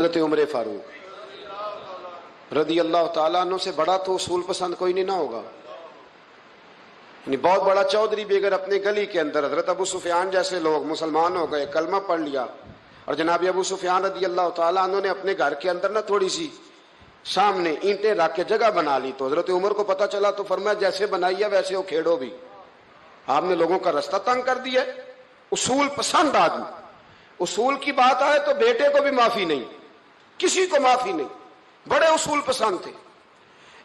حضرت عمر فاروق رضی اللہ تعالیٰ عنہ سے بڑا تو اصول پسند کوئی نہیں نہ ہوگا. یعنی بہت بڑا چودھری بھی اگر اپنے گلی کے اندر حضرت ابو سفیان جیسے لوگ مسلمان ہو گئے, کلمہ پڑھ لیا, اور جناب ابو سفیان رضی اللہ تعالیٰ عنہ نے اپنے گھر کے اندر نہ تھوڑی سی سامنے اینٹیں رکھ کے جگہ بنا لی, تو حضرت عمر کو پتہ چلا تو فرمایا جیسے بنائی ہے ویسے وہ کھیڑو بھی. آپ نے لوگوں کا رستہ تنگ کر دیا. اصول پسند آدمی, اصول کی بات آئے تو بیٹے کو بھی معافی نہیں, کسی کو معافی نہیں, بڑے اصول پسند تھے.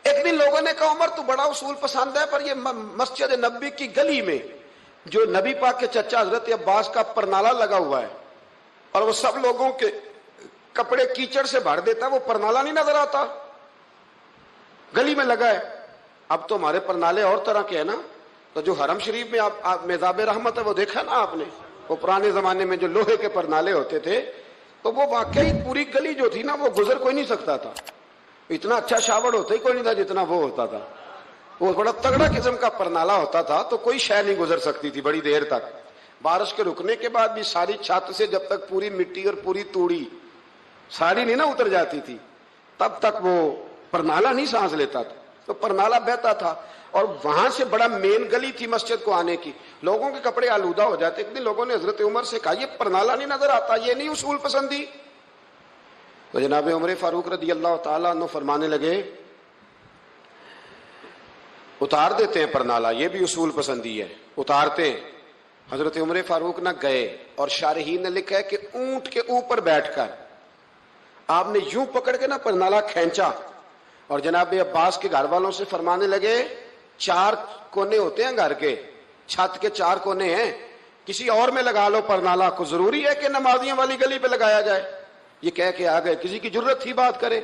ایک دن لوگوں نے کہا عمر تو بڑا اصول پسند ہے, پر یہ مسجد نبی کی گلی میں جو نبی پاک کے چچا حضرت عباس کا پرنالا لگا ہوا ہے اور وہ سب لوگوں کے کپڑے کیچڑ سے بھر دیتا ہے, وہ پرنالا نہیں نظر آتا گلی میں لگا ہے. اب تو ہمارے پرنالے اور طرح کے ہیں نا, تو جو حرم شریف میں آپ میزاب رحمت ہے وہ دیکھا نا آپ نے, وہ پرانے زمانے میں جو لوہے کے پرنالے ہوتے تھے, تو وہ واقعی پوری گلی جو تھی نا وہ گزر کوئی نہیں سکتا تھا. اتنا اچھا شاور ہوتا ہی کوئی نہیں تھا جتنا وہ ہوتا تھا. وہ بڑا تگڑا قسم کا پرنالا ہوتا تھا, تو کوئی شے نہیں گزر سکتی تھی بڑی دیر تک. بارش کے رکنے کے بعد بھی ساری چھت سے جب تک پوری مٹی اور پوری توڑی ساری نہیں نہ اتر جاتی تھی تب تک وہ پرنالا نہیں سانس لیتا تھا. تو پرنالا بہتا تھا, اور وہاں سے بڑا مین گلی تھی مسجد کو آنے کی, لوگوں کے کپڑے آلودہ ہو جاتے. ایک دن لوگوں نے حضرت عمر سے کہا یہ پرنالا نہیں نظر آتا, یہ نہیں اصول پسندی. تو جناب عمر فاروق رضی اللہ تعالیٰ عنہ فرمانے لگے اتار دیتے ہیں پرنالا, یہ بھی اصول پسندی ہے, اتارتے ہیں. حضرت عمر فاروق نہ گئے, اور شارحین نے لکھا ہے کہ اونٹ کے اوپر بیٹھ کر آپ نے یوں پکڑ کے نا پرنالا کھینچا, اور جناب عباس کے گھر والوں سے فرمانے لگے 4 کونے ہوتے ہیں گھر کے, چھت کے 4 کونے ہیں, کسی اور میں لگا لو پرنالا, کو ضروری ہے کہ نمازیوں والی گلی پہ لگایا جائے. یہ کہہ کے آ گئے, کسی کی ضرورت تھی بات کرے.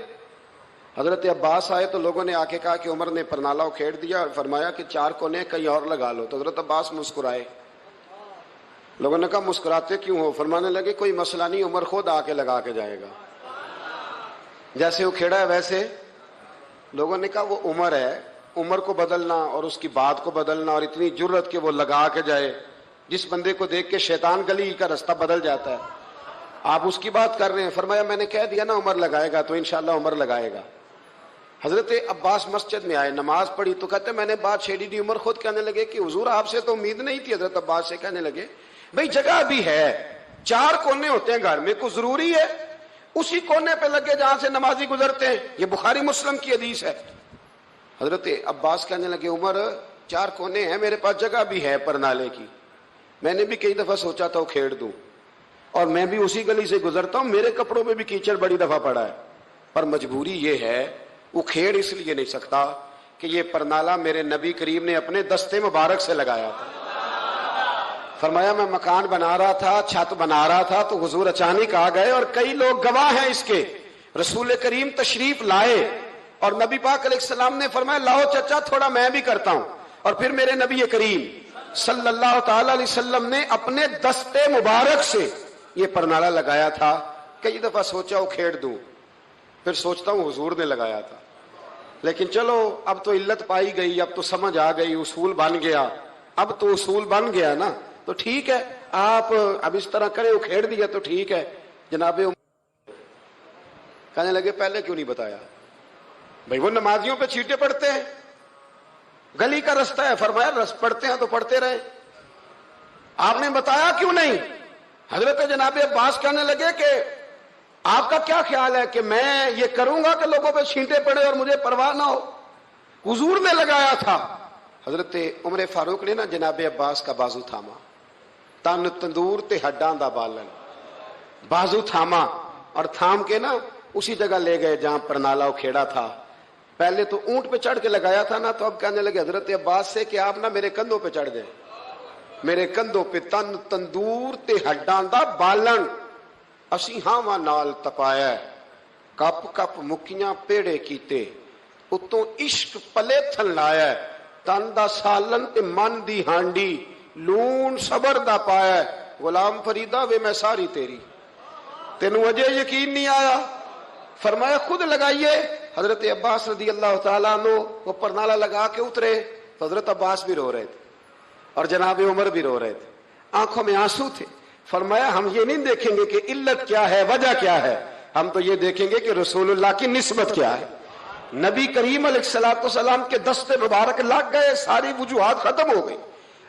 حضرت عباس آئے تو لوگوں نے آ کے کہا کہ عمر نے پرنالا کھیڑ دیا, اور فرمایا کہ 4 کونے کہیں اور لگا لو. تو حضرت عباس مسکرائے. لوگوں نے کہا مسکراتے کیوں ہو؟ فرمانے لگے کوئی مسئلہ نہیں, عمر خود آ کے لگا کے جائے گا, جیسے وہ کھیڑا ہے ویسے. لوگوں نے کہا وہ عمر ہے, عمر کو بدلنا اور اس کی بات کو بدلنا, اور اتنی جرت کہ وہ لگا کے جائے, جس بندے کو دیکھ کے شیطان گلی کا رستہ بدل جاتا ہے, آپ اس کی بات کر رہے ہیں. فرمایا میں نے کہہ دیا نا عمر لگائے گا, تو انشاءاللہ عمر لگائے گا. حضرت عباس مسجد میں آئے, نماز پڑھی, تو کہتے میں نے بات چھیڑی دی. عمر خود کہنے لگے کہ حضور آپ سے تو امید نہیں تھی. حضرت عباس سے کہنے لگے بھئی جگہ بھی ہے, 4 کونے ہوتے ہیں گھر میں, کو ضروری ہے اسی کونے پہ لگے جہاں سے نمازی گزرتے ہیں, یہ بخاری مسلم کی حدیث ہے. حضرت عباس کہنے لگے عمر 4 کونے ہیں, میرے پاس جگہ بھی ہے پرنالے کی, میں نے بھی کئی دفعہ سوچا تھا وہ کھیڑ دوں, اور میں بھی اسی گلی سے گزرتا ہوں, میرے کپڑوں میں بھی کیچڑ بڑی دفعہ پڑا ہے, پر مجبوری یہ ہے وہ کھیڑ اس لیے نہیں سکتا کہ یہ پرنالا میرے نبی کریم نے اپنے دستے مبارک سے لگایا تھا. فرمایا میں مکان بنا رہا تھا, چھت بنا رہا تھا, تو حضور اچانک آ گئے, اور کئی لوگ گواہ ہیں اس کے. رسول کریم تشریف لائے, اور نبی پاک علیہ السلام نے فرمایا لاؤ چچا تھوڑا میں بھی کرتا ہوں, اور پھر میرے نبی کریم صلی اللہ تعالی علیہ وسلم نے اپنے دستے مبارک سے یہ پرنالا لگایا تھا. کئی دفعہ سوچا وہ کھیڑ دوں, پھر سوچتا ہوں حضور نے لگایا تھا. لیکن چلو اب تو علت پائی گئی, اب تو سمجھ آ گئی, اصول بن گیا. اب تو اصول بن گیا نا, تو ٹھیک ہے آپ اب اس طرح کریں, وہ کھیڑ دیا تو ٹھیک ہے. جناب کہنے لگے پہلے کیوں نہیں بتایا؟ بھئی وہ نمازیوں پہ چیٹے پڑتے ہیں, گلی کا رستہ ہے. فرمایا رس پڑتے ہیں تو پڑھتے رہے, آپ نے بتایا کیوں نہیں؟ حضرت جناب عباس کہنے لگے کہ آپ کا کیا خیال ہے کہ میں یہ کروں گا کہ لوگوں پہ چھینٹے پڑے اور مجھے پرواہ نہ ہو؟ حضور نے لگایا تھا. حضرت عمر فاروق نے نا جناب عباس کا بازو تھاما, تن تندور تے ہڈاں دا بالن, بازو تھاما, اور تھام کے نا اسی جگہ لے گئے جہاں پرنالا کھیڑا تھا. پہلے تو اونٹ پہ چڑھ کے لگایا تھا نا, تو اب کہنے لگے حضرت عباس سے کہ آپ نا میرے کندھوں پہ چڑھ گئے, میرے کندھوں پہ تن تندور تے ہڈاں دا بالن, اسی ہاواں نال تپایا, کپ کپ مکیاں پیڑے کیتے, اتوں عشق پلے تھن لایا, تن دا سالن تے من دی ہانڈی, لون صبر دا پایا, غلام فریدہ وے میں ساری تیری, تینوں اجے یقین نہیں آیا؟ فرمایا خود لگائیے. حضرت عباس رضی اللہ تعالیٰ عنہ وہ پرنالا لگا کے اترے, تو حضرت عباس بھی رو رہے تھے اور جناب عمر بھی رو رہے تھے, آنکھوں میں آنسو تھے. فرمایا ہم یہ نہیں دیکھیں گے کہ علت کیا ہے, وجہ کیا ہے, ہم تو یہ دیکھیں گے کہ رسول اللہ کی نسبت کیا ہے. نبی کریم علیہ الصلوۃ والسلام کے دست مبارک لگ گئے, ساری وجوہات ختم ہو گئی.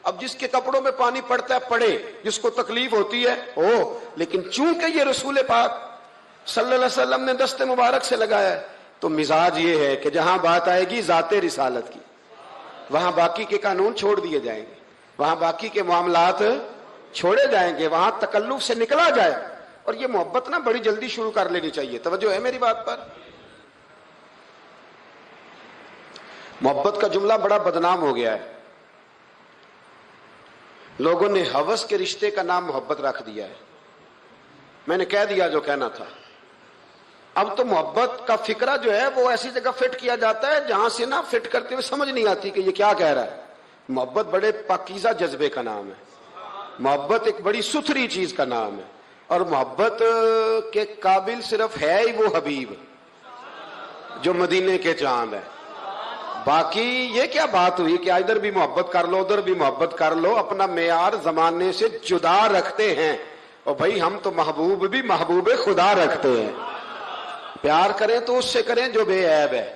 اب جس کے کپڑوں میں پانی پڑتا ہے پڑے, جس کو تکلیف ہوتی ہے ہو, لیکن چونکہ یہ رسول پاک صلی اللہ علیہ وسلم نے دست مبارک سے لگایا ہے, تو مزاج یہ ہے کہ جہاں بات آئے گی ذات رسالت کی, وہاں باقی کے قانون چھوڑ دیے جائیں گے, وہاں باقی کے معاملات چھوڑے جائیں گے, وہاں تکلف سے نکلا جائے. اور یہ محبت نا بڑی جلدی شروع کر لینی چاہیے. توجہ ہے میری بات پر؟ محبت کا جملہ بڑا بدنام ہو گیا ہے. لوگوں نے ہوس کے رشتے کا نام محبت رکھ دیا ہے. میں نے کہہ دیا جو کہنا تھا. اب تو محبت کا فکرہ جو ہے وہ ایسی جگہ فٹ کیا جاتا ہے جہاں سے نا فٹ کرتے ہوئے سمجھ نہیں آتی کہ یہ کیا کہہ رہا ہے. محبت بڑے پاکیزہ جذبے کا نام ہے. محبت ایک بڑی ستھری چیز کا نام ہے. اور محبت کے قابل صرف ہے ہی وہ حبیب جو مدینے کے چاند ہے. باقی یہ کیا بات ہوئی کہ ادھر بھی محبت کر لو ادھر بھی محبت کر لو, اپنا معیار زمانے سے جدا رکھتے ہیں. اور بھائی ہم تو محبوب بھی محبوب خدا رکھتے ہیں. پیار کریں تو اس سے کریں جو بے عیب ہے,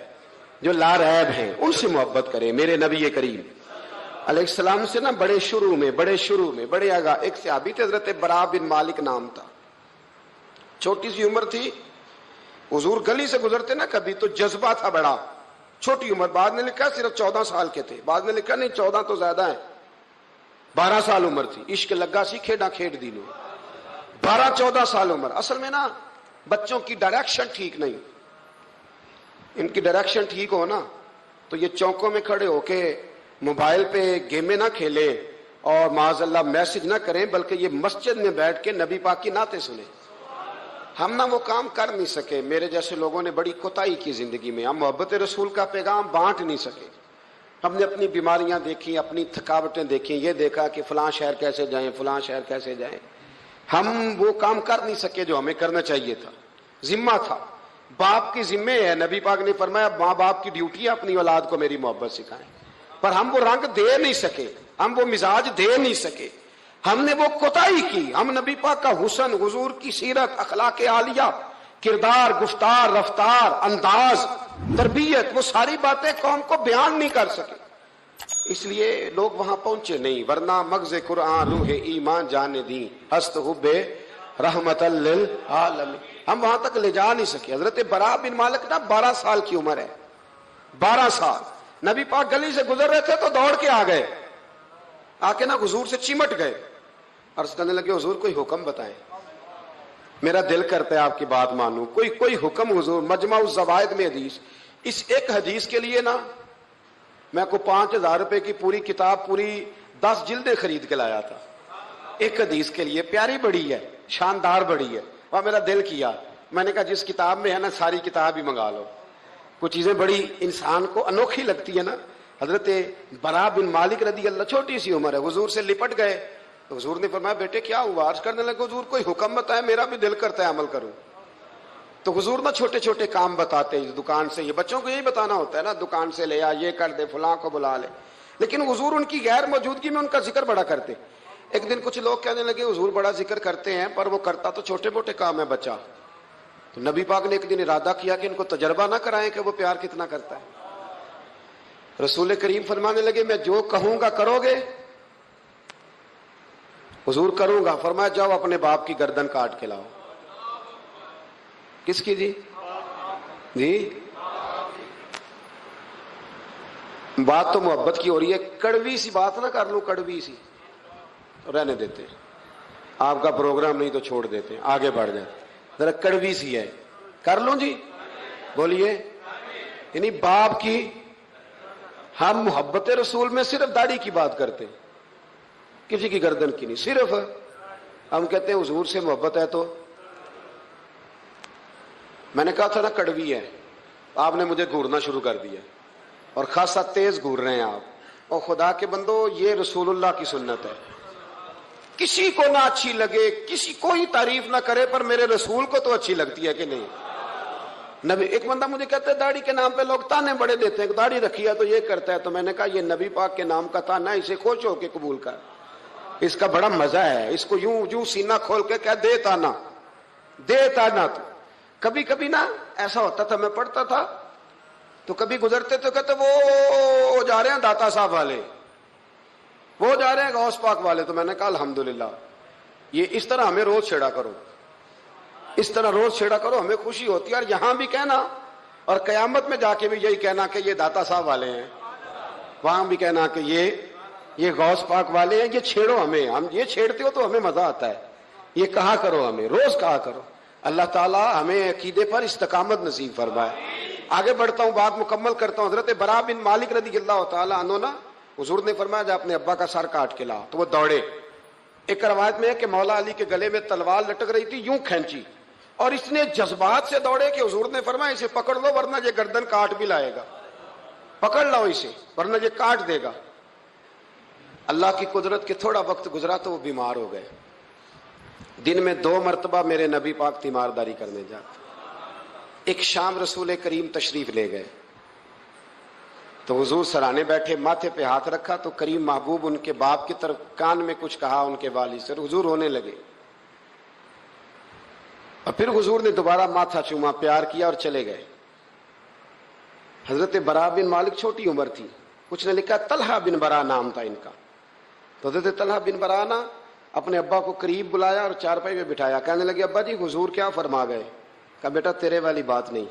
جو لا ریب ہیں, ان سے محبت کریں. میرے نبی کریم علیہ السلام سے نا بڑے شروع میں بڑے آگاہ ایک صحابی تھے, حضرت برا بن مالک نام تھا. چھوٹی سی عمر تھی, حضور گلی سے گزرتے نا کبھی تو جذبہ تھا بڑا. چھوٹی عمر, بعد نے لکھا صرف 14 سال کے تھے, بعد نے لکھا نہیں 14 تو زیادہ ہیں, 12 سال عمر تھی. عشق لگا سی کھیڈا کھیڈ دی نو, 12-14 سال عمر. اصل میں نا بچوں کی ڈائریکشن ٹھیک نہیں. ان کی ڈائریکشن ٹھیک ہو نا تو یہ چوکوں میں کھڑے ہو کے موبائل پہ گیمیں نہ کھیلیں اور معاذ اللہ میسج نہ کریں, بلکہ یہ مسجد میں بیٹھ کے نبی پاک کی نعتیں سنیں. ہم نہ وہ کام کر نہیں سکے. میرے جیسے لوگوں نے بڑی کوتاہی کی زندگی میں. ہم محبت رسول کا پیغام بانٹ نہیں سکے. ہم نے اپنی بیماریاں دیکھی, اپنی تھکاوٹیں دیکھی, یہ دیکھا کہ فلاں شہر کیسے جائیں, فلاں شہر کیسے جائیں. ہم وہ کام کر نہیں سکے جو ہمیں کرنا چاہیے تھا. ذمہ تھا, باپ کی ذمہ ہے. نبی پاک نے فرمایا ماں باپ کی ڈیوٹی ہے اپنی اولاد کو میری محبت سکھائیں. پر ہم وہ رنگ دے نہیں سکے, ہم وہ مزاج دے نہیں سکے, ہم نے وہ کوتاہی کی. ہم نبی پاک کا حسن, حضور کی سیرت, اخلاق عالیہ, کردار, گفتار, رفتار, انداز, تربیت, وہ ساری باتیں قوم کو بیان نہیں کر سکے. اس لیے لوگ وہاں پہنچے نہیں, ورنہ مغز قرآن روح ایمان جانے دی ہست حب رحمت للعالمین, ہم وہاں تک لے جا نہیں سکے. حضرت برا بن مالک نا 12 سال کی عمر ہے, 12 سال. نبی پاک گلی سے گزر رہے تھے تو دوڑ کے آ گئے, آ کے نا حضور سے چمٹ گئے. عرض کرنے لگے حضور کوئی حکم بتائیں, میرا دل کرتا ہے آپ کی بات مانوں, کوئی حکم حضور. مجمع الزوائد میں حدیث, اس ایک حدیث کے لیے نا میں کو 5000 روپے کی پوری کتاب, پوری 10 جلدیں خرید کے لایا تھا ایک حدیث کے لیے. پیاری بڑی ہے, شاندار بڑی ہے. اور میرا دل کیا, میں نے کہا جس کتاب میں ہے نا ساری کتاب ہی منگا لو. کچھ چیزیں بڑی انسان کو انوکھی لگتی ہے نا. حضرت برا بن مالک رضی اللہ, چھوٹی سی عمر ہے, حضور سے لپٹ گئے. تو حضور نے فرمایا بیٹے کیا ہوا؟ عرض کرنے لگے حضور کوئی حکم بتائے, میرا بھی دل کرتا ہے عمل کروں. تو حضور نا چھوٹے چھوٹے کام بتاتے ہیں. دکان سے, یہ بچوں کو یہی بتانا ہوتا ہے نا, دکان سے لے آ, یہ کر دے, فلاں کو بلا لے. لیکن حضور ان کی غیر موجودگی میں ان کا ذکر بڑا کرتے. ایک دن کچھ لوگ کہنے لگے حضور بڑا ذکر کرتے ہیں پر وہ کرتا تو چھوٹے موٹے کام ہے بچہ. تو نبی پاک نے ایک دن ارادہ کیا کہ ان کو تجربہ نہ کرائیں کہ وہ پیار کتنا کرتا ہے. رسول کریم فرمانے لگے میں جو کہوں گا کرو گے؟ حضور کروں گا. فرمایا جاؤ اپنے باپ کی گردن کاٹ کے لاؤ. کس کی جی؟ بات تو محبت کی ہو رہی ہے, کڑوی سی بات نہ کر لوں, کڑوی سی رہنے دیتے ہیں. آپ کا پروگرام نہیں تو چھوڑ دیتے ہیں, آگے بڑھ جائیں. ذرا کڑوی سی ہے, کر لوں جی, بولیے. یعنی باپ کی, ہم محبت رسول میں صرف داڑھی کی بات کرتے ہیں, کسی کی گردن کی نہیں. صرف ہم کہتے ہیں حضور سے محبت ہے تو میں نے کہا تھا نا کڑوی ہے, آپ نے مجھے گھورنا شروع کر دیا اور خاصا تیز گھور رہے ہیں آپ. اور خدا کے بندو یہ رسول اللہ کی سنت ہے, کسی کو نہ اچھی لگے, کسی کوئی تعریف نہ کرے, پر میرے رسول کو تو اچھی لگتی ہے کہ نہیں. نبی, ایک بندہ مجھے کہتا ہے داڑھی کے نام پہ لوگ تانے بڑے دیتے ہیں, داڑھی رکھی ہے تو یہ کرتا ہے. تو میں نے کہا یہ نبی پاک کے نام کا تانا, اسے خوش ہو کے قبول کر, اس کا بڑا مزہ ہے. اس کو یوں یوں سینہ کھول کے کہہ دے تانا, دے تانا. تو کبھی کبھی نا ایسا ہوتا تھا، میں پڑھتا تھا تو کبھی گزرتے تو کہتے وہ جا رہے ہیں داتا صاحب والے، وہ جا رہے ہیں غوث پاک والے. تو میں نے کہا الحمدللہ، یہ اس طرح ہمیں روز چھیڑا کرو، اس طرح روز چھیڑا کرو، ہمیں خوشی ہوتی ہے. اور یہاں بھی کہنا اور قیامت میں جا کے بھی یہی کہنا کہ یہ داتا صاحب والے ہیں، وہاں بھی کہنا کہ یہ غوث پاک والے ہیں. یہ چھیڑو ہمیں، ہم یہ چھیڑتے ہو تو ہمیں مزہ آتا ہے. یہ کہا کرو، ہمیں روز کہا کرو. اللہ تعالیٰ ہمیں عقیدے پر استقامت نصیب فرمائے. آگے بڑھتا ہوں، بات مکمل کرتا ہوں. حضرت برا بن مالک رضی اللہ تعالیٰ عنہ نا، حضور نے فرمایا جب اپنے ابا کا سر کاٹ کے لا، تو وہ دوڑے. ایک روایت میں ہے کہ مولا علی کے گلے میں تلوار لٹک رہی تھی، یوں کھینچی اور اس نے جذبات سے دوڑے کہ حضور نے فرمایا اسے پکڑ لو ورنہ یہ گردن کاٹ بھی لائے گا، پکڑ لو اسے ورنہ یہ کاٹ دے گا. اللہ کی قدرت کے تھوڑا وقت گزرا تو وہ بیمار ہو گئے. دن میں 2 مرتبہ میرے نبی پاک تیمارداری کرنے جاتے. ایک شام رسول کریم تشریف لے گئے تو حضور سرانے بیٹھے، ماتھے پہ ہاتھ رکھا تو کریم محبوب ان کے باپ کی طرف کان میں کچھ کہا ان کے والد سے، حضور رونے لگے. اور پھر حضور نے دوبارہ ماتھا چوما، پیار کیا اور چلے گئے. حضرت برا بن مالک چھوٹی عمر تھی، کچھ نے لکھا طلحہ بن برا نام تھا ان کا. تو حضرت طلحہ بن برا نا اپنے ابا کو قریب بلایا اور چارپائی پہ بٹھایا. کہنے لگے ابا جی حضور کیا فرما گئے؟ کہا بیٹا تیرے والی بات نہیں.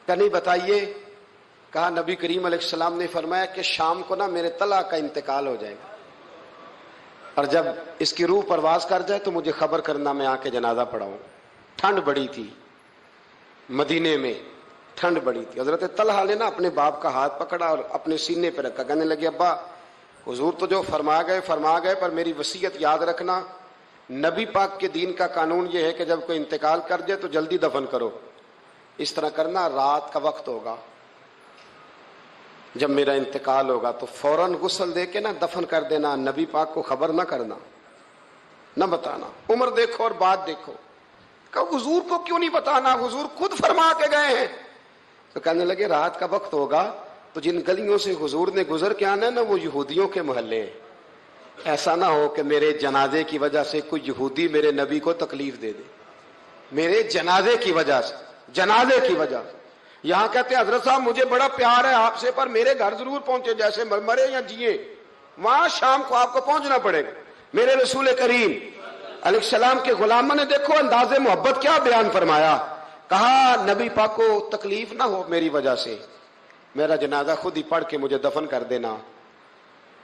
کہا نہیں بتائیے. کہا نبی کریم علیہ السلام نے فرمایا کہ شام کو نا میرے طلحہ کا انتقال ہو جائے گا، اور جب اس کی روح پرواز کر جائے تو مجھے خبر کرنا، میں آ کے جنازہ پڑھاؤں. ٹھنڈ بڑی تھی، مدینے میں ٹھنڈ بڑی تھی. حضرت طلحہ نے نا اپنے باپ کا ہاتھ پکڑا اور اپنے سینے پہ رکھا. کہنے لگے ابا حضور تو جو فرما گئے پر میری وصیت یاد رکھنا. نبی پاک کے دین کا قانون یہ ہے کہ جب کوئی انتقال کر جائے تو جلدی دفن کرو. اس طرح کرنا، رات کا وقت ہوگا جب میرا انتقال ہوگا تو فوراً غسل دے کے نا دفن کر دینا. نبی پاک کو خبر نہ کرنا، نہ بتانا. عمر دیکھو اور بات دیکھو. کہ حضور کو کیوں نہیں بتانا، حضور خود فرما کے گئے ہیں. تو کہنے لگے رات کا وقت ہوگا تو جن گلیوں سے حضور نے گزر کے آنا ہے نا وہ یہودیوں کے محلے ہیں. ایسا نہ ہو کہ میرے جنازے کی وجہ سے کوئی یہودی میرے نبی کو تکلیف دے دے. میرے جنازے کی وجہ سے، جنازے کی وجہ سے. یہاں کہتے ہیں حضرت صاحب مجھے بڑا پیار ہے آپ سے، پر میرے گھر ضرور پہنچے، جیسے مرے یا جیے وہاں شام کو آپ کو پہنچنا پڑے گا. میرے رسول کریم علیہ السلام کے غلاموں نے دیکھو انداز محبت کیا بیان فرمایا. کہا نبی پاک کو تکلیف نہ ہو میری وجہ سے، میرا جنازہ خود ہی پڑھ کے مجھے دفن کر دینا.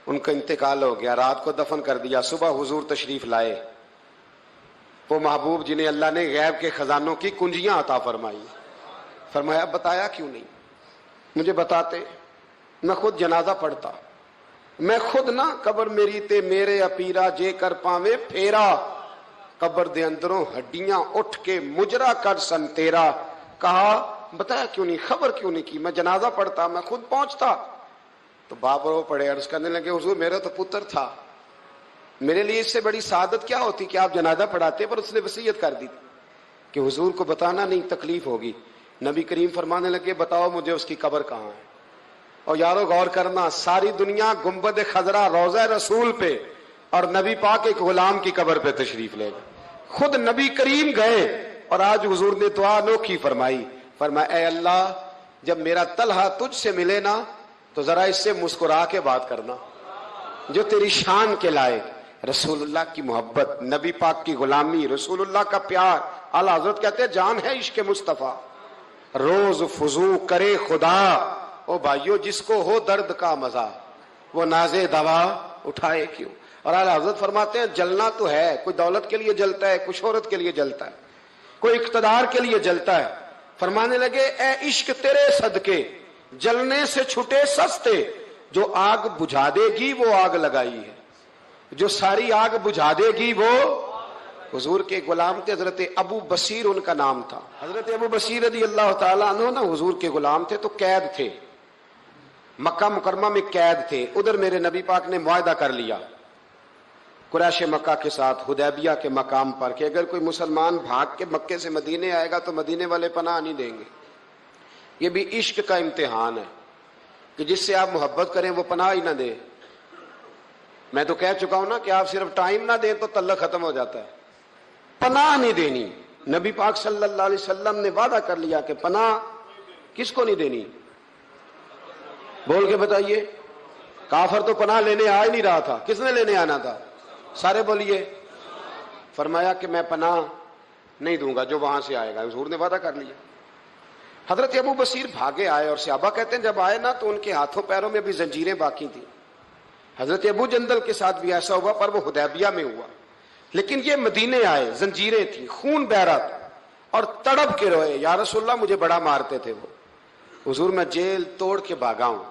ان کا انتقال ہو گیا، رات کو دفن کر دیا. صبح حضور تشریف لائے، وہ محبوب جنہیں اللہ نے غیب کے خزانوں کی کنجیاں عطا فرمائی. فرمایا بتایا کیوں نہیں؟ مجھے بتاتے، میں خود جنازہ پڑھتا. میں خود نہ قبر میری تے میرے اپیرا جے کر پاوے پھیرا، قبر دے اندروں ہڈیاں اٹھ کے مجرا کر سن تیرا. کہا بتایا کیوں نہیں، خبر کیوں نہیں کی؟ میں جنازہ پڑھتا، میں خود پہنچتا. تو باپ رو پڑے، عرض کرنے لگے حضور میرا تو پتر تھا، میرے لیے اس سے بڑی سعادت کیا ہوتی کہ آپ جنازہ پڑھاتے. پر اس نے وصیت کر دی کہ حضور کو بتانا نہیں، تکلیف ہوگی. نبی کریم فرمانے لگے بتاؤ مجھے اس کی قبر کہاں ہے. اور یارو غور کرنا، ساری دنیا گنبد خضرا روضہ رسول پہ اور نبی پاک ایک غلام کی قبر پہ تشریف لے گئے. خود نبی کریم گئے اور آج حضور نے دعا انوکھی فرمائی. فرمایا اے اللہ جب میرا طلحہ تجھ سے ملے نا تو ذرا اس سے مسکرا کے بات کرنا جو تیری شان کے لائق. رسول اللہ کی محبت، نبی پاک کی غلامی، رسول اللہ کا پیار. اعلیٰ حضرت کہتے ہیں جان ہے عشق مصطفیٰ، روز فضو کرے خدا. او بھائیو جس کو ہو درد کا مزہ وہ نازے دوا اٹھائے کیوں. اور اعلیٰ حضرت فرماتے ہیں جلنا تو ہے، کوئی دولت کے لیے جلتا ہے، کوئی شہرت کے لیے جلتا ہے، کوئی اقتدار کے لیے جلتا ہے. فرمانے لگے اے عشق تیرے صدقے جلنے سے چھٹے سستے، جو آگ بجھا دے گی وہ آگ لگائی ہے، جو ساری آگ بجھا دے گی وہ. حضور کے غلام تھے حضرت ابو بصیر ان کا نام تھا. حضرت ابو بصیر رضی اللہ تعالیٰ عنہ نا حضور کے غلام تھے تو قید تھے، مکہ مکرمہ میں قید تھے. ادھر میرے نبی پاک نے معاہدہ کر لیا قریش مکہ کے ساتھ حدیبیہ کے مقام پر کہ اگر کوئی مسلمان بھاگ کے مکے سے مدینے آئے گا تو مدینے والے پناہ نہیں دیں گے. یہ بھی عشق کا امتحان ہے کہ جس سے آپ محبت کریں وہ پناہ ہی نہ دے. میں تو کہہ چکا ہوں نا کہ آپ صرف ٹائم نہ دیں تو تعلق ختم ہو جاتا ہے. پناہ نہیں دینی، نبی پاک صلی اللہ علیہ وسلم نے وعدہ کر لیا کہ پناہ کس کو نہیں دینی؟ بول کے بتائیے. کافر تو پناہ لینے آ ہی نہیں رہا تھا, کس نے لینے آنا تھا؟ سارے بولیے. فرمایا کہ میں پناہ نہیں دوں گا جو وہاں سے آئے گا. حضور نے وعدہ کر لیا. حضرت ابو بصیر بھاگے آئے, اور صحابہ کہتے ہیں جب آئے نا تو ان کے ہاتھوں پیروں میں بھی زنجیریں باقی تھیں. حضرت ابو جندل کے ساتھ بھی ایسا ہوا, پر وہ حدیبیہ میں ہوا. لیکن یہ مدینے آئے, زنجیریں تھیں, خون بہ رہا تھا, اور تڑپ کے روئے, یا رسول اللہ مجھے بڑا مارتے تھے وہ. حضور میں جیل توڑ کے بھاگا ہوں.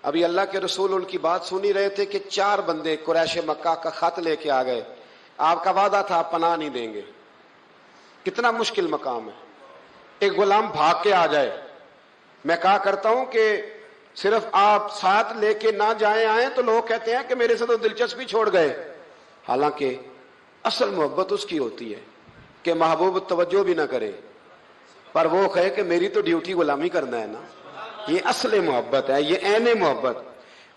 ابھی اللہ کے رسول ان کی بات سنی رہے تھے کہ 4 بندے قریش مکہ کا خط لے کے آ گئے, آپ کا وعدہ تھا آپ پناہ نہیں دیں گے. کتنا مشکل مقام ہے. ایک غلام بھاگ کے آ جائے, میں کہا کرتا ہوں کہ صرف آپ ساتھ لے کے نہ جائیں آئیں تو لوگ کہتے ہیں کہ میرے سے تو دلچسپی چھوڑ گئے. حالانکہ اصل محبت اس کی ہوتی ہے کہ محبوب توجہ بھی نہ کرے, پر وہ کہے کہ میری تو ڈیوٹی غلامی کرنا ہے نا. یہ اصل محبت ہے, یہ عین محبت.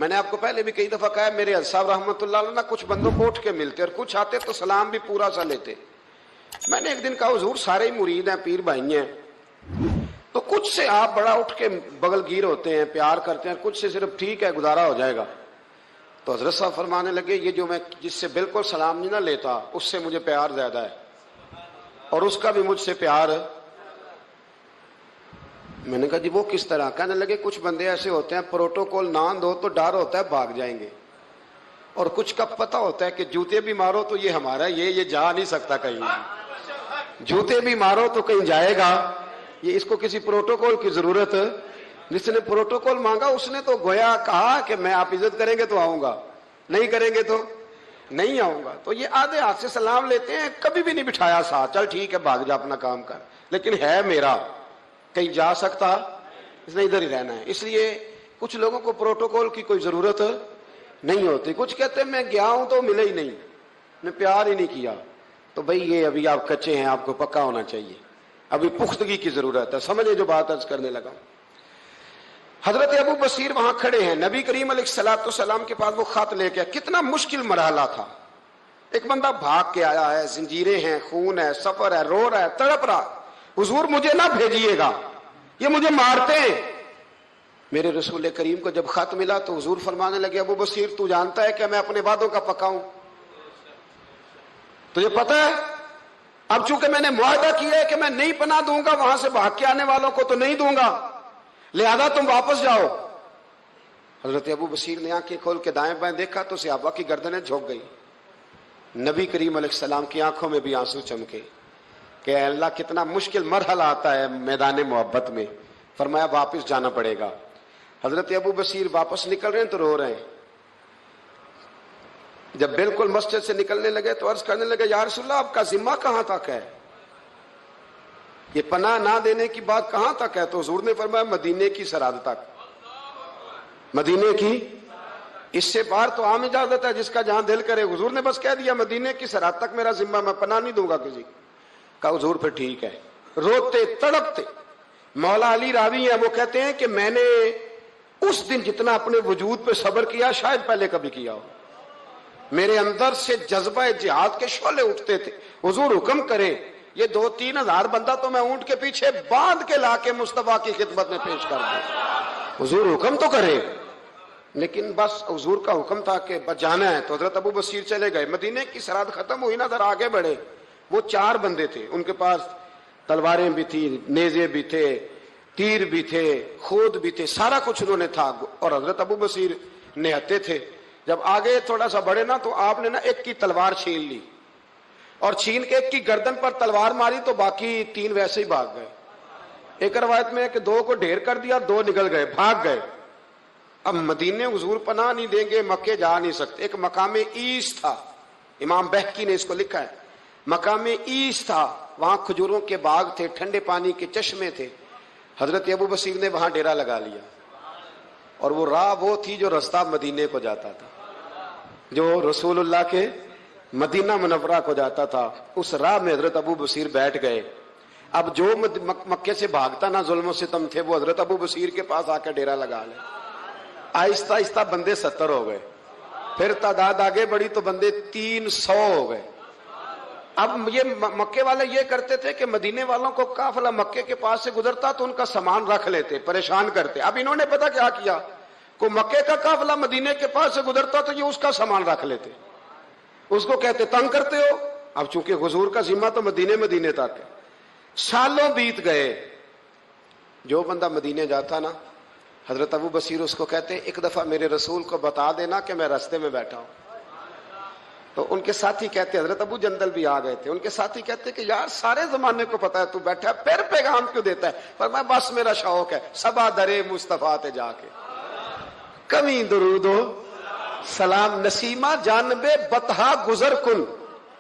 میں نے آپ کو پہلے بھی کئی دفعہ کہا, میرے حضرت صاحب رحمۃ اللہ علیہ کچھ بندوں کو اٹھ کے ملتے اور کچھ آتے تو سلام بھی پورا سا لیتے. میں نے ایک دن کہا حضور سارے ہی مرید ہیں, پیر بھائی ہیں, تو کچھ سے آپ بڑا اٹھ کے بغل گیر ہوتے ہیں, پیار کرتے ہیں, کچھ سے صرف ٹھیک ہے گزارا ہو جائے گا. تو حضرت صاحب فرمانے لگے یہ جو میں جس سے بالکل سلام نہیں نہ لیتا اس سے مجھے پیار زیادہ ہے, اور اس کا بھی مجھ سے پیار. میں نے کہا جی وہ کس طرح؟ کہنے لگے کچھ بندے ایسے ہوتے ہیں پروٹوکول نہ دو تو ڈر ہوتا ہے بھاگ جائیں گے, اور کچھ کا پتہ ہوتا ہے کہ جوتے بھی مارو تو یہ ہمارا, یہ جا نہیں سکتا کہیں, جوتے بھی مارو تو کہیں جائے گا, یہ اس کو کسی پروٹوکول کی ضرورت. جس نے پروٹوکول مانگا اس نے تو گویا کہا کہ میں آپ عزت کریں گے تو آؤں گا, نہیں کریں گے تو نہیں آؤں گا. تو یہ آدھے ہاتھ سے سلام لیتے ہیں, کبھی بھی نہیں بٹھایا ساتھ, چل ٹھیک ہے بھاگ جا اپنا کام کر, لیکن ہے میرا, کہیں جا سکتا, اس نے ادھر ہی رہنا ہے. اس لیے کچھ لوگوں کو پروٹوکول کی کوئی ضرورت نہیں ہوتی. کچھ کہتے ہیں میں گیا ہوں تو ملے ہی نہیں, میں پیار ہی نہیں کیا. تو بھئی یہ ابھی آپ کچے ہیں, آپ کو پکا ہونا چاہیے, ابھی پختگی کی ضرورت ہے. سمجھے جو بات عرض کرنے لگا. حضرت ابو بصیر وہاں کھڑے ہیں, نبی کریم علیہ الصلوۃ والسلام کے پاس وہ خط لے کے. کتنا مشکل مرحلہ تھا. ایک بندہ بھاگ کے آیا ہے, زنجیریں ہیں, خون ہے, سفر ہے, رو رہا ہے, تڑپ رہا. حضور مجھے نہ بھیجیے گا, یہ مجھے مارتے ہیں. میرے رسول کریم کو جب خط ملا تو حضور فرمانے لگے ابو بصیر تو جانتا ہے کہ میں اپنے وعدوں کا پکا ہوں, تجھے پتہ ہے اب چونکہ میں نے معاہدہ کیا ہے کہ میں نہیں پناہ دوں گا وہاں سے بھاگ کے آنے والوں کو تو نہیں دوں گا, لہذا تم واپس جاؤ. حضرت ابو بصیر نے آنکھیں کھول کے دائیں بائیں دیکھا تو صحابہ کی گردنیں جھک گئی. نبی کریم علیہ السلام کی آنکھوں میں بھی آنسو چمکے کہ اے اللہ کتنا مشکل مرحلہ آتا ہے میدان محبت میں. فرمایا واپس جانا پڑے گا. حضرت ابو بصیر واپس نکل رہے ہیں تو رو رہے ہیں. جب بالکل مسجد سے نکلنے لگے تو عرض کرنے لگے یا رسول اللہ آپ کا ذمہ کہاں تک ہے, یہ پناہ نہ دینے کی بات کہاں تک ہے؟ تو حضور نے فرمایا مدینے کی سرحد تک. مدینے کی, اس سے باہر تو عام اجازت ہے جس کا جہاں دل کرے. حضور نے بس کہہ دیا مدینے کی سرحد تک میرا ذمہ, میں پناہ نہیں دوں گا کسی. کہا حضور پھر ٹھیک ہے. روتے تڑپتے. مولا علی راوی ہیں, وہ کہتے ہیں کہ میں نے اس دن جتنا اپنے وجود پہ صبر کیا شاید پہلے کبھی کیا ہو. میرے اندر سے جذبہ جہاد کے شعلے اٹھتے تھے. حضور حکم کرے یہ 2-3 ہزار بندہ تو میں اونٹ کے پیچھے باندھ کے لا کے مصطفیٰ کی خدمت میں پیش کر دوں. حضور حکم تو کرے, لیکن بس حضور کا حکم تھا کہ جانا ہے. تو حضرت ابو بصیر چلے گئے. مدینے کی سرحد ختم ہوئی نا, ذرا آگے بڑھے. وہ 4 بندے تھے, ان کے پاس تلواریں بھی تھی, نیزے بھی تھے, تیر بھی تھے, خود بھی تھے, سارا کچھ انہوں نے تھا. اور حضرت ابو بصیر نہتے تھے. جب آگے تھوڑا سا بڑھے نا تو آپ نے نا ایک کی تلوار چھین لی, اور چھین کے ایک کی گردن پر تلوار ماری تو باقی 3 ویسے ہی بھاگ گئے. ایک روایت میں ہے کہ 2 کو ڈھیر کر دیا, 2 نکل گئے, بھاگ گئے. اب مدینے حضور پناہ نہیں دیں گے, مکے جا نہیں سکتے. ایک مقام ایس تھا, امام بہقی نے اس کو لکھا ہے, مقام ایس تھا. وہاں کھجوروں کے باغ تھے, ٹھنڈے پانی کے چشمے تھے. حضرت ابو بصیر نے وہاں ڈیرا لگا لیا, اور وہ راہ وہ تھی جو رستہ مدینے کو جاتا تھا, جو رسول اللہ کے مدینہ منورہ کو جاتا تھا. اس راہ میں حضرت ابو بصیر بیٹھ گئے. اب جو مکے سے بھاگتا نا ظلم و ستم تھے, وہ حضرت ابو بصیر کے پاس آ کے ڈیرا لگا لے. آہستہ آہستہ بندے 70 ہو گئے, پھر تعداد آگے بڑھی تو بندے 300 ہو گئے. اب یہ مکے والے یہ کرتے تھے کہ مدینے والوں کو قافلہ مکے کے پاس سے گزرتا تو ان کا سامان رکھ لیتے، پریشان کرتے. اب انہوں نے پتا کیا کیا، کو مکے کا قافلہ مدینے کے پاس سے گزرتا تو یہ اس کا سامان رکھ لیتے. اس کو کہتے تنگ کرتے ہو. اب چونکہ حضور کا ذمہ تو مدینے تک ہے. سالوں بیت گئے. جو بندہ مدینے جاتا نا، حضرت ابو بصیر اس کو کہتے ایک دفعہ میرے رسول کو بتا دینا کہ میں راستے میں بیٹھا ہوں. تو ان کے ساتھی کہتے، حضرت ابو جندل بھی آ گئے تھے، ان کے ساتھی کہتے کہ یار سارے زمانے کو پتا ہے تو بیٹھا ہے، پھر پیغام کیوں دیتا ہے؟ پر میں بس میرا شوق ہے، سبا درے مصطفیٰ تے جا کے کمی درود و سلام نسیمہ جانب بطحا گزر کن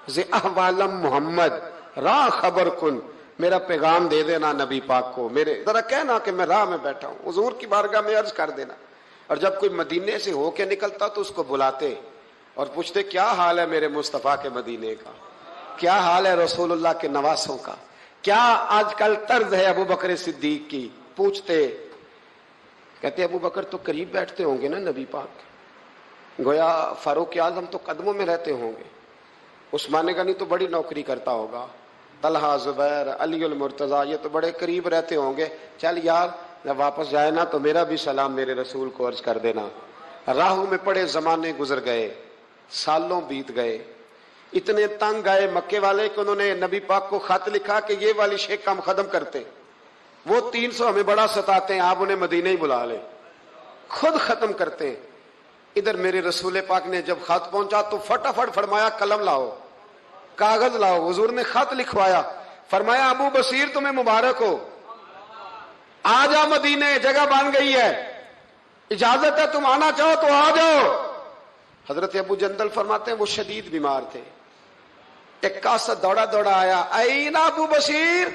ز احوالم محمد راہ خبر کن. میرا پیغام دے دینا نبی پاک کو، میرے ذرا کہنا کہ میں راہ میں بیٹھا ہوں، حضور کی بارگاہ میں عرض کر دینا. اور جب کوئی مدینے سے ہو کے نکلتا تو اس کو بلاتے اور پوچھتے کیا حال ہے میرے مصطفیٰ کے مدینے کا، کیا حال ہے رسول اللہ کے نواسوں کا، کیا آج کل طرز ہے ابو بکر صدیق کی. پوچھتے، کہتے ابو بکر تو قریب بیٹھتے ہوں گے نا نبی پاک، گویا فاروق اعظم تو قدموں میں رہتے ہوں گے، عثمان غنی تو بڑی نوکری کرتا ہوگا، طلحہ زبیر علی المرتضیٰ یہ تو بڑے قریب رہتے ہوں گے. چل یار جب واپس جائے نا تو میرا بھی سلام میرے رسول کو عرض کر دینا. راہوں میں پڑے زمانے گزر گئے، سالوں بیت گئے. اتنے تنگ آئے مکے والے کہ انہوں نے نبی پاک کو خط لکھا کہ یہ والی شیخ کام ختم کرتے، وہ 300 ہمیں بڑا ستاتے ہیں، آپ انہیں مدینے ہی بلا لیں، خود ختم کرتے ہیں. ادھر میرے رسول پاک نے جب خط پہنچا تو فٹافٹ فرمایا قلم لاؤ، کاغذ لاؤ. حضور نے خط لکھوایا، فرمایا ابو بصیر تمہیں مبارک ہو، آ جا مدینے، جگہ بن گئی ہے، اجازت ہے، تم آنا چاہو تو آ جاؤ. حضرت ابو جندل فرماتے ہیں وہ شدید بیمار تھے. ایک قاصد دوڑا دوڑا آیا، این ابو بصیر،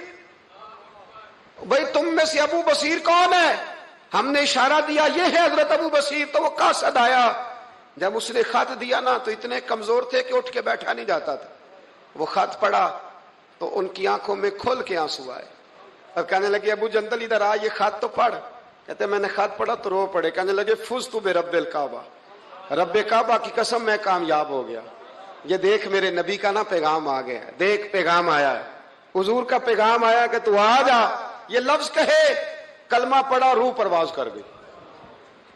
بھائی تم میں سے ابو بصیر کون ہے؟ ہم نے اشارہ دیا یہ ہے حضرت ابو بصیر. تو وہ قاصد آیا، جب اس نے خط دیا نا تو اتنے کمزور تھے کہ اٹھ کے بیٹھا نہیں جاتا تھا. وہ خط پڑھا تو ان کی آنکھوں میں کھل کے آنسو آئے اور کہنے لگے ابو جندل ادھر آ، یہ خط تو پڑھ. کہتے میں نے خط پڑھا تو رو پڑے. کہنے لگے فزت برب الکعبہ، رب کعبہ کی قسم میں کامیاب ہو گیا. یہ دیکھ میرے نبی کا نا پیغام آ گیا، دیکھ پیغام آیا ہے، حضور کا پیغام آیا کہ تو آ جا. یہ لفظ کہے، کلمہ پڑھا، روح پرواز کر گئی.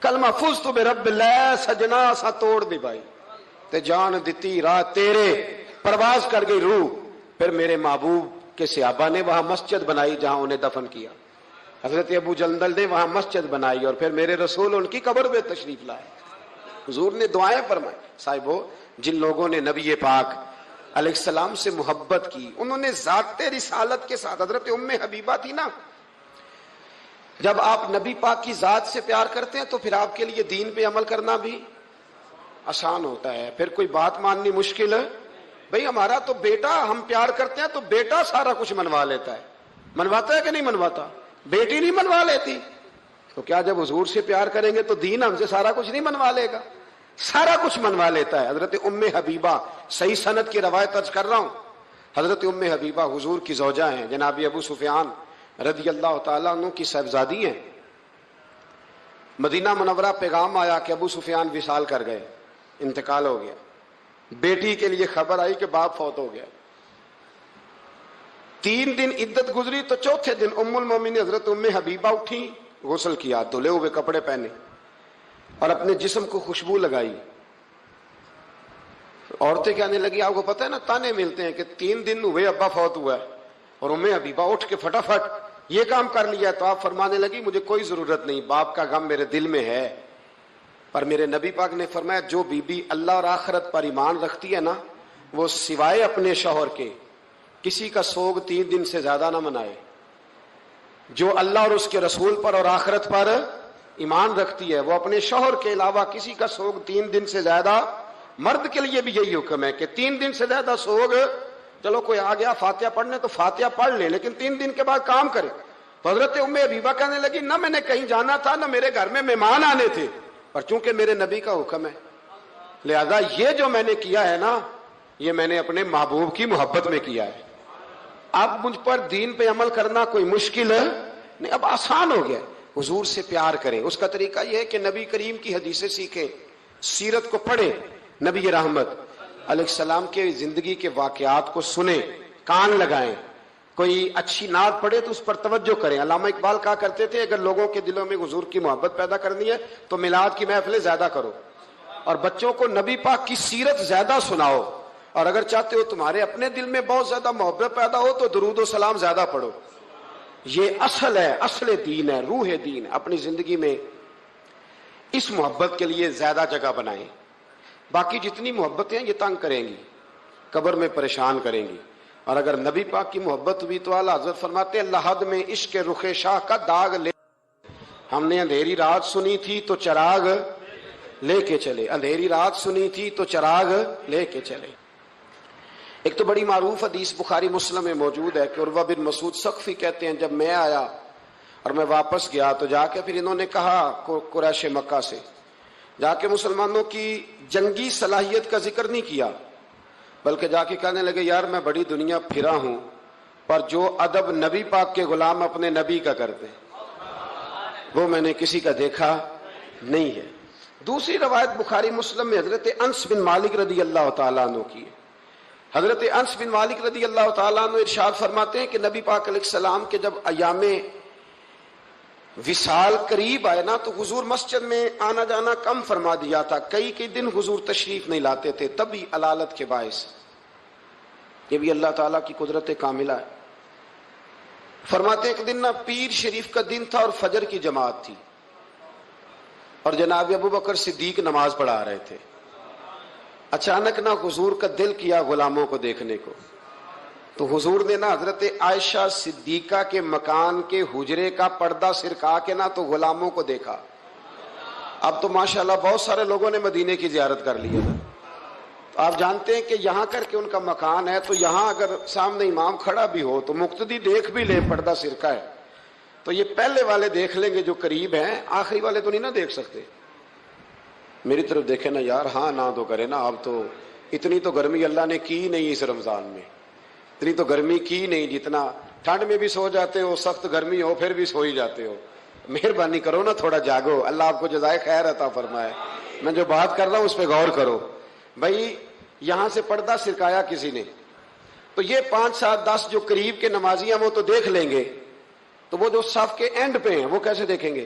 کلمہ فزت برب اللہ، سجنا سا توڑ دی بھائی تے جان دیتی راہ تیرے، پرواز کر گئی روح. پھر میرے محبوب کے صحابہ نے وہاں مسجد بنائی جہاں انہیں دفن کیا. حضرت ابو جندل نے وہاں مسجد بنائی اور پھر میرے رسول ان کی قبر پہ تشریف لائے. حضور نے دعائیں فرمائی. صاحبو، جن لوگوں نے نبی پاک علیہ السلام سے محبت کی، انہوں نے ذات رسالت کے ساتھ، حضرت ام حبیبہ تھی نا، جب آپ نبی پاک کی ذات سے پیار کرتے ہیں تو پھر آپ کے لیے دین پہ عمل کرنا بھی آسان ہوتا ہے. پھر کوئی بات ماننی مشکل ہے. بھئی ہمارا تو بیٹا، ہم پیار کرتے ہیں تو بیٹا سارا کچھ منوا لیتا ہے. منواتا ہے کہ نہیں منواتا؟ بیٹی نہیں منوا لیتی. تو کیا جب حضور سے پیار کریں گے تو دین ہم سے سارا کچھ نہیں منوا لے گا؟ سارا کچھ منوا لیتا ہے. حضرت ام حبیبہ، صحیح سند کی روایت درج کر رہا ہوں، حضرت ام حبیبہ حضور کی زوجہ ہیں، جناب ابو سفیان رضی اللہ تعالیٰ عنہ کی صاحبزادی ہیں. مدینہ منورہ پیغام آیا کہ ابو سفیان وصال کر گئے، انتقال ہو گیا. بیٹی کے لیے خبر آئی کہ باپ فوت ہو گیا. 3 دن عدت گزری تو چوتھے دن ام المومنین حضرت ام حبیبہ اٹھی، غسل کیا، دھلے ہوئے کپڑے پہنے اور اپنے جسم کو خوشبو لگائی. عورتیں کہنے لگی، آپ کو پتہ ہے نا تانے ملتے ہیں کہ 3 دن ہوئے ابا فوت ہوا ہے، اور ام حبیبہ اٹھ کے فٹافٹ یہ کام کر لیا. تو آپ فرمانے لگی مجھے کوئی ضرورت نہیں، باپ کا غم میرے دل میں ہے. پر میرے نبی پاک نے فرمایا جو بی بی اللہ اور آخرت پر ایمان رکھتی ہے نا، وہ سوائے اپنے شوہر کے کسی کا سوگ 3 دن سے زیادہ نہ منائے. جو اللہ اور اس کے رسول پر اور آخرت پر ایمان رکھتی ہے وہ اپنے شوہر کے علاوہ کسی کا سوگ 3 دن سے زیادہ، مرد کے لیے بھی یہی حکم ہے کہ 3 دن سے زیادہ سوگ، چلو کوئی آ گیا فاتحہ پڑھنے تو فاتحہ پڑھ لے، لیکن 3 دن کے بعد کام کرے. تو حضرت ام حبیبہ کہنے لگی نہ میں نے کہیں جانا تھا، نہ میرے گھر میں مہمان آنے تھے، پر چونکہ میرے نبی کا حکم ہے لہذا یہ جو میں نے کیا ہے نا، یہ میں نے اپنے محبوب کی محبت میں کیا ہے. اب مجھ پر دین پہ عمل کرنا کوئی مشکل ہے نہیں، اب آسان ہو گیا. حضور سے پیار کریں. اس کا طریقہ یہ ہے کہ نبی کریم کی حدیثیں سیکھیں، سیرت کو پڑھیں. نبی رحمت علیہ السلام کے زندگی کے واقعات کو سنیں، کان لگائیں، کوئی اچھی نعت پڑھے تو اس پر توجہ کریں۔ علامہ اقبال کہا کرتے تھے اگر لوگوں کے دلوں میں حضور کی محبت پیدا کرنی ہے تو میلاد کی محفلیں زیادہ کرو، اور بچوں کو نبی پاک کی سیرت زیادہ سناؤ، اور اگر چاہتے ہو تمہارے اپنے دل میں بہت زیادہ محبت پیدا ہو تو درود و سلام زیادہ پڑھو۔ یہ اصل ہے، اصل دین ہے، روح دین۔ اپنی زندگی میں اس محبت کے لیے زیادہ جگہ بنائیں۔ باقی جتنی محبتیں یہ تنگ کریں گی، قبر میں پریشان کریں گی، اور اگر نبی پاک کی محبت ہوئی تو اعلیٰ حضرت فرماتے ہیں اللہ حد میں عشق رخ شاہ کا داغ لے، ہم نے اندھیری رات سنی تھی تو چراغ لے کے چلے، اندھیری رات سنی تھی تو چراغ لے کے چلے۔ ایک تو بڑی معروف حدیث بخاری مسلم میں موجود ہے کہ عروہ بن مسعود ثقفی کہتے ہیں جب میں آیا اور میں واپس گیا تو جا کے پھر انہوں نے کہا قریش مکہ سے جا کے مسلمانوں کی جنگی صلاحیت کا ذکر نہیں کیا، بلکہ جا کے کہنے لگے یار میں بڑی دنیا پھرا ہوں پر جو ادب نبی پاک کے غلام اپنے نبی کا کرتے وہ میں نے کسی کا دیکھا نہیں ہے۔ دوسری روایت بخاری مسلم میں حضرت انس بن مالک رضی اللہ تعالیٰ عنہ کی ہے۔ حضرت انس بن مالک رضی اللہ تعالیٰ عنہ ارشاد فرماتے ہیں کہ نبی پاک علیہ السلام کے جب ایام وصال قریب آئے نا تو حضور مسجد میں آنا جانا کم فرما دیا تھا، کئی دن حضور تشریف نہیں لاتے تھے، تبھی علالت کے باعث۔ یہ بھی اللہ تعالیٰ کی قدرت کاملہ ہے۔ فرماتے ہیں کہ دن نا پیر شریف کا دن تھا اور فجر کی جماعت تھی، اور جناب ابو بکر صدیق نماز پڑھا رہے تھے۔ اچانک نہ حضور کا دل کیا غلاموں کو دیکھنے کو، تو حضور نے نا حضرت عائشہ صدیقہ کے مکان کے حجرے کا پردہ سرکا کے نا تو غلاموں کو دیکھا۔ اب تو ماشاءاللہ بہت سارے لوگوں نے مدینے کی زیارت کر لی ہے، تو آپ جانتے ہیں کہ یہاں کر کے ان کا مکان ہے، تو یہاں اگر سامنے امام کھڑا بھی ہو تو مقتدی دیکھ بھی لے پردہ سرکا ہے، تو یہ پہلے والے دیکھ لیں گے جو قریب ہیں، آخری والے تو نہیں نہ دیکھ سکتے۔ میری طرف دیکھیں نا یار، ہاں نہ تو کرے نا، اب تو اتنی تو گرمی اللہ نے کی نہیں اس رمضان میں، اتنی تو گرمی کی نہیں، جتنا ٹھنڈ میں بھی سو جاتے ہو، سخت گرمی ہو پھر بھی سو ہی جاتے ہو۔ مہربانی کرو نا، تھوڑا جاگو، اللہ آپ کو جزائے خیر عطا فرمائے۔ میں جو بات کر رہا ہوں اس پہ غور کرو بھائی، یہاں سے پردہ سرکایا کسی نے، تو یہ 5 7 10 جو قریب کے نمازی ہیں وہ تو دیکھ لیں گے، تو وہ جو صف کے اینڈ پہ ہیں وہ کیسے دیکھیں گے؟